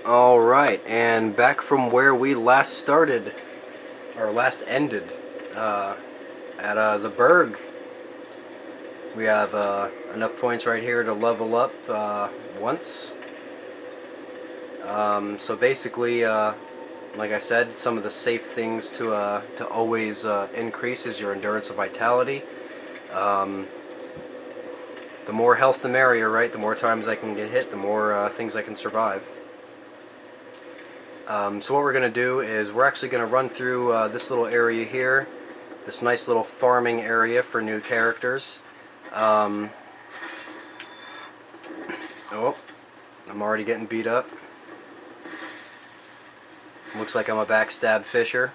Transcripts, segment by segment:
Alright, and back from where we last started, or last ended, at the Berg. We have enough points right here to level up once. So basically, like I said, some of the safe things to always increase is your endurance and vitality. Um, the more health the merrier, right? The more times I can get hit, the more things I can survive. So what we're going to do is we're actually going to run through this little area here, this nice little farming area for new characters. Oh, I'm already getting beat up. Looks like I'm a backstab fisher.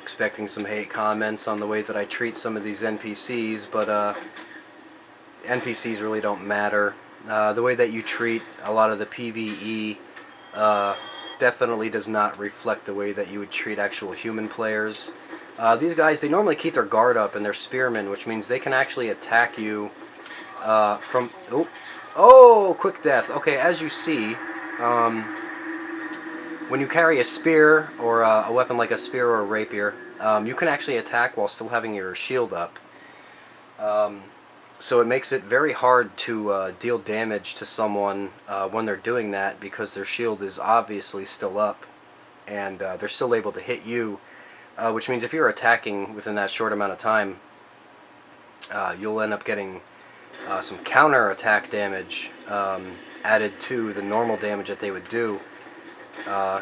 Expecting some hate comments on the way that I treat some of these NPCs, but NPCs really don't matter. The way that you treat a lot of the PvE definitely does not reflect the way that you would treat actual human players. These guys, they normally keep their guard up and they're spearmen, which means they can actually attack you from... Oh, quick death. Okay, as you see, when you carry a spear or a weapon like a spear or a rapier, you can actually attack while still having your shield up. So it makes it very hard to deal damage to someone when they're doing that, because their shield is obviously still up and they're still able to hit you, which means if you're attacking within that short amount of time, you'll end up getting some counter attack damage added to the normal damage that they would do.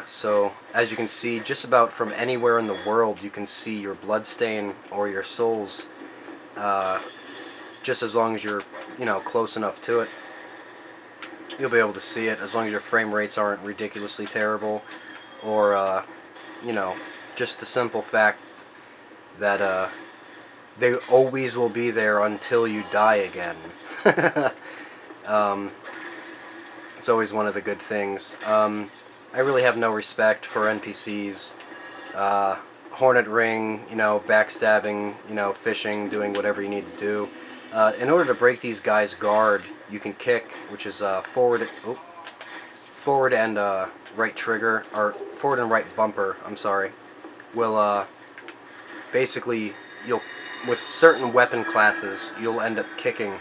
So as you can see, just about from anywhere in the world you can see your bloodstain or your souls, just as long as you're, close enough to it. You'll be able to see it as long as your frame rates aren't ridiculously terrible, or just the simple fact that they always will be there until you die again. It's always one of the good things. I really have no respect for NPCs. Hornet ring, backstabbing, fishing, doing whatever you need to do. In order to break these guys' guard, you can kick, which is forward and right trigger, or forward and right bumper, I'm sorry, will basically, with certain weapon classes, you'll end up kicking.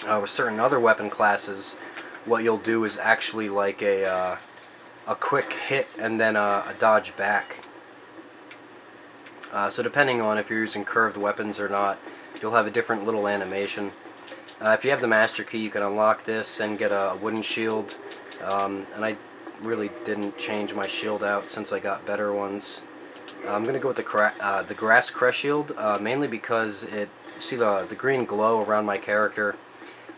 With certain other weapon classes, what you'll do is actually like a quick hit and then a dodge back. So depending on if you're using curved weapons or not, you'll have a different little animation. If you have the master key, you can unlock this and get a wooden shield. And I really didn't change my shield out since I got better ones. I'm going to go with the grass crest shield, mainly because see the green glow around my character.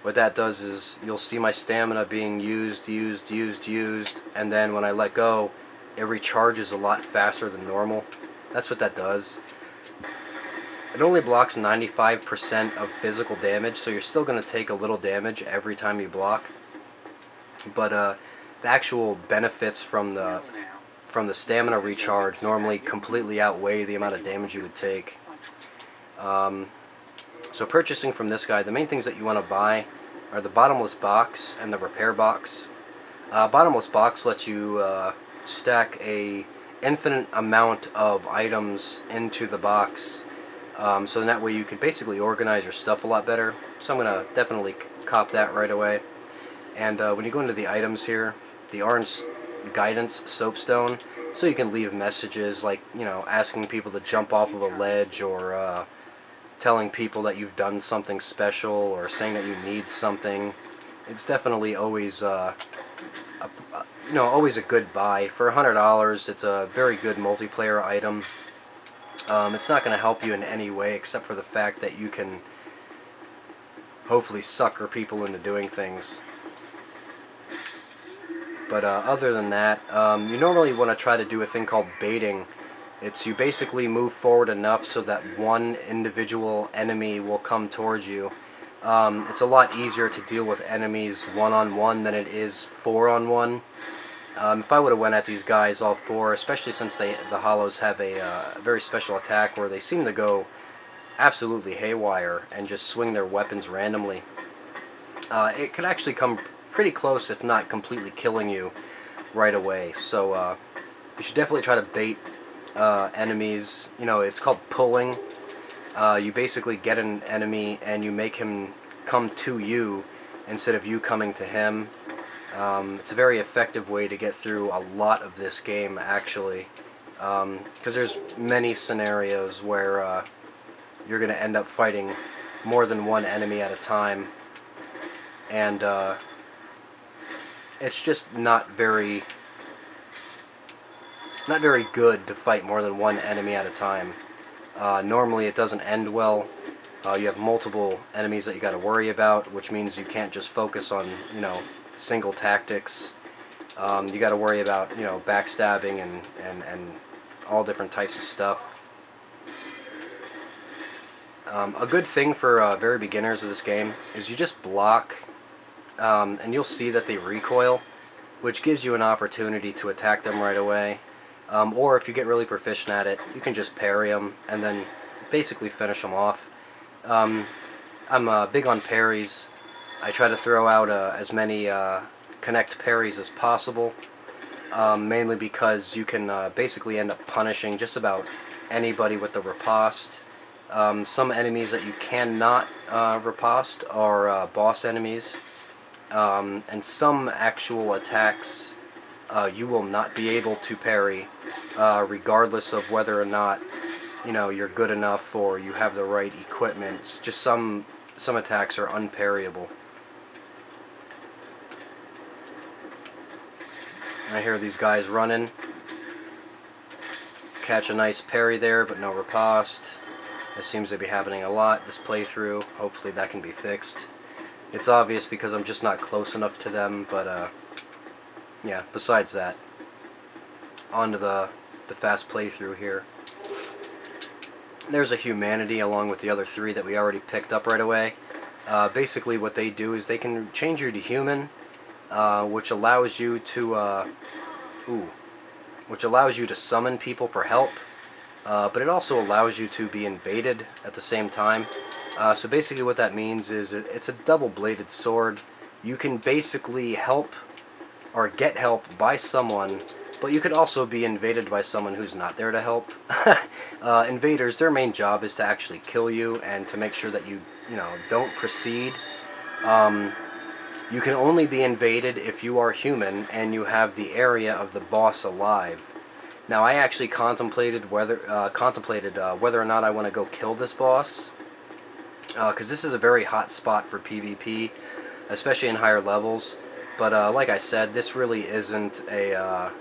What that does is you'll see my stamina being used, and then when I let go, it recharges a lot faster than normal. That's what that does. It only blocks 95% of physical damage, so you're still going to take a little damage every time you block. But the actual benefits from the stamina recharge normally completely outweigh the amount of damage you would take. So purchasing from this guy, the main things that you want to buy are the bottomless box and the repair box. Bottomless box lets you stack a infinite amount of items into the box, so that way you can basically organize your stuff a lot better. So I'm going to definitely cop that right away. And when you go into the items here, the orange guidance soapstone, so you can leave messages like, asking people to jump off of a ledge, or telling people that you've done something special, or saying that you need something. It's definitely always always a good buy. For $100, it's a very good multiplayer item. It's not going to help you in any way except for the fact that you can hopefully sucker people into doing things. But other than that, you normally want to try to do a thing called baiting. It's you basically move forward enough so that one individual enemy will come towards you. It's a lot easier to deal with enemies one-on-one than it is four-on-one. If I would have went at these guys all four, especially since the Hollows have a very special attack where they seem to go absolutely haywire and just swing their weapons randomly, it could actually come pretty close, if not completely killing you right away. So you should definitely try to bait enemies. You know, it's called pulling. You basically get an enemy and you make him come to you instead of you coming to him. It's a very effective way to get through a lot of this game, actually, because there's many scenarios where you're going to end up fighting more than one enemy at a time, and it's just not very good to fight more than one enemy at a time. Normally it doesn't end well. You have multiple enemies that you got to worry about, which means you can't just focus on, you know, single tactics. You got to worry about, you know, backstabbing and all different types of stuff. A good thing for very beginners of this game is you just block, and you'll see that they recoil, which gives you an opportunity to attack them right away. Or if you get really proficient at it, you can just parry them and then basically finish them off. I'm big on parries. I try to throw out as many connect parries as possible, mainly because you can basically end up punishing just about anybody with the riposte. Some enemies that you cannot riposte are boss enemies, and some actual attacks you will not be able to parry, regardless of whether or not, you know, you're good enough or you have the right equipment. Just some attacks are unparryable. I hear these guys running. Catch a nice parry there, but no riposte. This seems to be happening a lot this playthrough. Hopefully that can be fixed. It's obvious because I'm just not close enough to them, but yeah, besides that, on to the fast playthrough here. There's a humanity along with the other three that we already picked up right away. Basically what they do is they can change you to human, which allows you to summon people for help, but it also allows you to be invaded at the same time. So basically what that means is it's a double-bladed sword. You can basically help or get help by someone, but you could also be invaded by someone who's not there to help. Invaders, their main job is to actually kill you and to make sure that you don't proceed. You can only be invaded if you are human and you have the area of the boss alive. Now, I actually contemplated whether or not I want to go kill this boss, because this is a very hot spot for PvP, especially in higher levels. But like I said, this really isn't a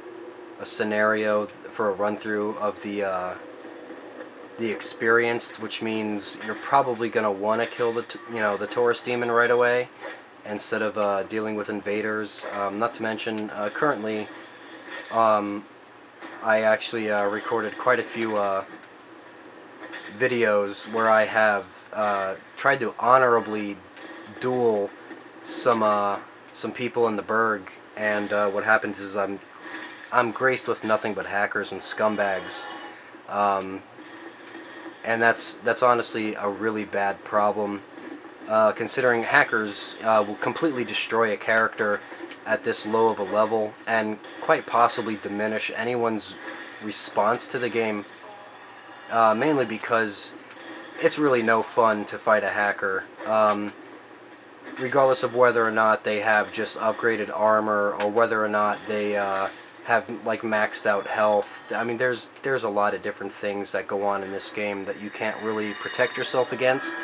scenario for a run-through of the experienced, which means you're probably going to want to kill the Taurus demon right away instead of dealing with invaders. Not to mention, currently, I actually recorded quite a few videos where I have tried to honorably duel some people in the Berg, and what happens is I'm graced with nothing but hackers and scumbags, and that's honestly a really bad problem, considering hackers will completely destroy a character at this low of a level and quite possibly diminish anyone's response to the game, mainly because it's really no fun to fight a hacker, regardless of whether or not they have just upgraded armor or whether or not they have like maxed out health. I mean, there's a lot of different things that go on in this game that you can't really protect yourself against,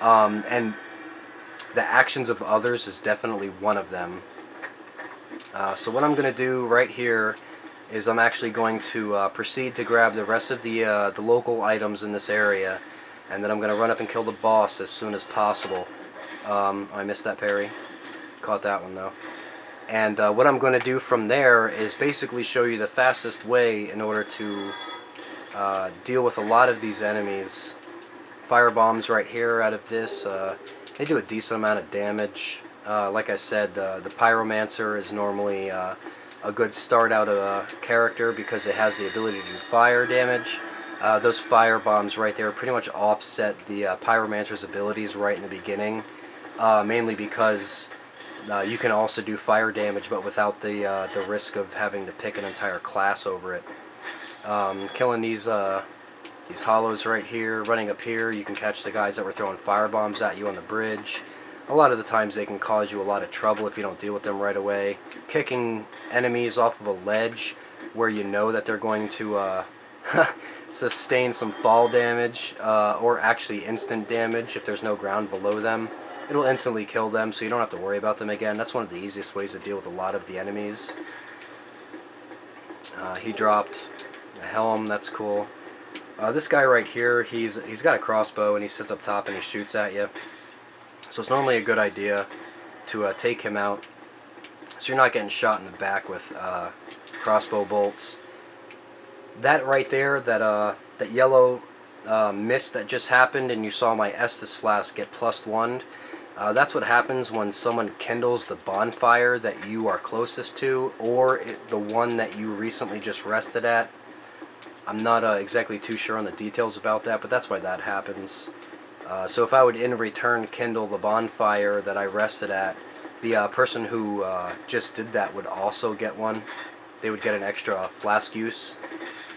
and the actions of others is definitely one of them. So what I'm going to do right here is I'm actually going to proceed to grab the rest of the local items in this area, and then I'm going to run up and kill the boss as soon as possible. I missed that parry. Caught that one though. And what I'm going to do from there is basically show you the fastest way in order to deal with a lot of these enemies. Fire bombs right here out of this. They do a decent amount of damage. Like I said, the Pyromancer is normally a good start out of a character because it has the ability to do fire damage. Those fire bombs right there pretty much offset the Pyromancer's abilities right in the beginning, mainly because You can also do fire damage, but without the risk of having to pick an entire class over it. Killing these hollows right here, running up here, you can catch the guys that were throwing fire bombs at you on the bridge. A lot of the times they can cause you a lot of trouble if you don't deal with them right away. Kicking enemies off of a ledge where you know that they're going to sustain some fall damage, or actually instant damage if there's no ground below them. It'll instantly kill them, so you don't have to worry about them again. That's one of the easiest ways to deal with a lot of the enemies. He dropped a helm, that's cool. This guy right here, he's got a crossbow and he sits up top and he shoots at you. So it's normally a good idea to take him out so you're not getting shot in the back with crossbow bolts. That right there, that yellow mist that just happened, and you saw my Estus flask get +1. That's what happens when someone kindles the bonfire that you are closest to, or the one that you recently just rested at. I'm not exactly too sure on the details about that, but that's why that happens. So if I would in return kindle the bonfire that I rested at, the person who just did that would also get one. They would get an extra flask use.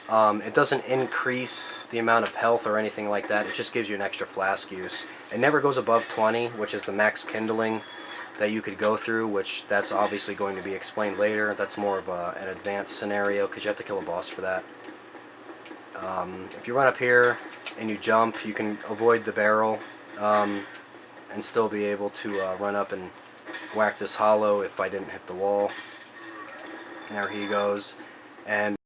It doesn't increase the amount of health or anything like that. It just gives you an extra flask use. It never goes above 20, which is the max kindling that you could go through, which that's obviously going to be explained later. That's more of an advanced scenario because you have to kill a boss for that. If you run up here and you jump, you can avoid the barrel and still be able to run up and whack this hollow if I didn't hit the wall. And there he goes. And